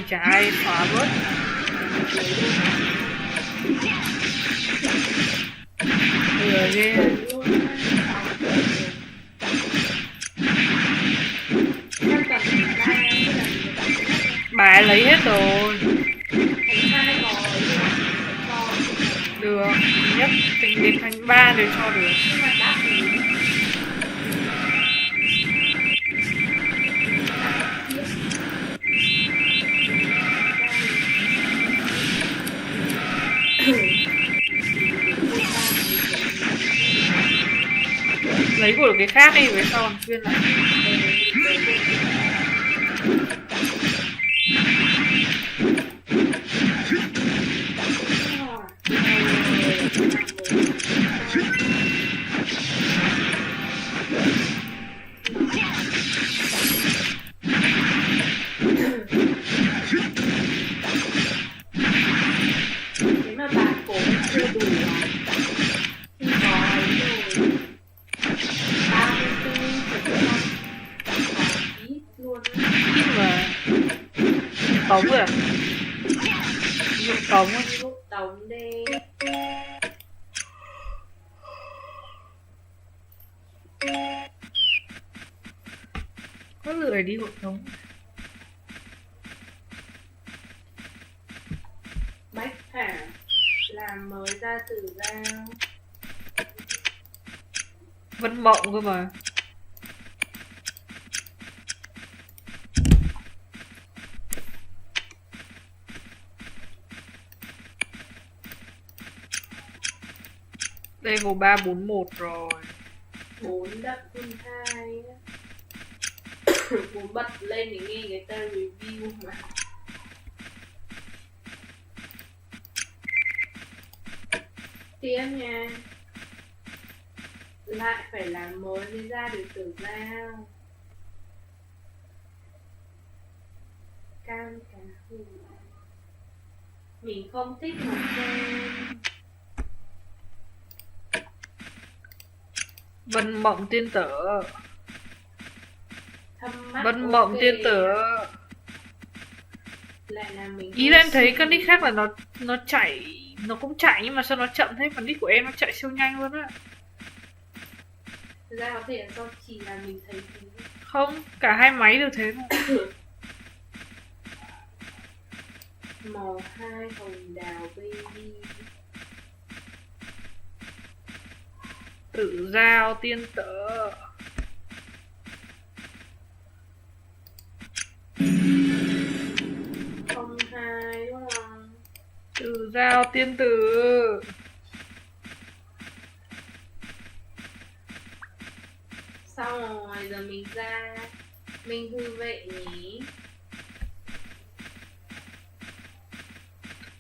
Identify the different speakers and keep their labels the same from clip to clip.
Speaker 1: chả ai xóa bớt. Lừa ghê. Bà ấy lấy hết rồi. Được, nhất tính đến thành 3 đều cho được. Lấy của cái khác đi về sau còn khuyên lại. Tống rồi à? Dụng tống á?
Speaker 2: Dụng tống đi.
Speaker 1: Có lười đi hộ tống.
Speaker 2: Bách thả làm mới ra tử giao.
Speaker 1: Vẫn mộng cơ mà. Level 341 rồi.
Speaker 2: 4 đậm hơn 2 muốn bật lên để nghe người ta review mà. Tiếp nha. Lại phải làm mới mới ra được tử giao. Cam cá hủ. Mình không thích màu cam.
Speaker 1: Vân mộng tiên tử. Vân
Speaker 2: ok.
Speaker 1: mộng tiên tử.
Speaker 2: Lại là mình
Speaker 1: Ý là em thấy các nick khác là nó chạy, nó cũng chạy nhưng mà sao nó chậm thế, còn nick của em nó chạy siêu nhanh luôn á.
Speaker 2: Thực ra có thể là do chỉ là mình thấy thế.
Speaker 1: Không, cả hai máy đều thế mà.
Speaker 2: Màu 2 hồng đào baby.
Speaker 1: Tử giao tiên tử.
Speaker 2: Không 2 đúng không?
Speaker 1: Tử giao tiên tử.
Speaker 2: Xong rồi giờ mình ra Minh Hư Vệ nhỉ.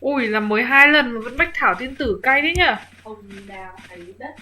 Speaker 1: Ui, làm mới 2 lần mà vẫn bách thảo tiên tử cay đấy nhở.
Speaker 2: Hồng đào ấy đất.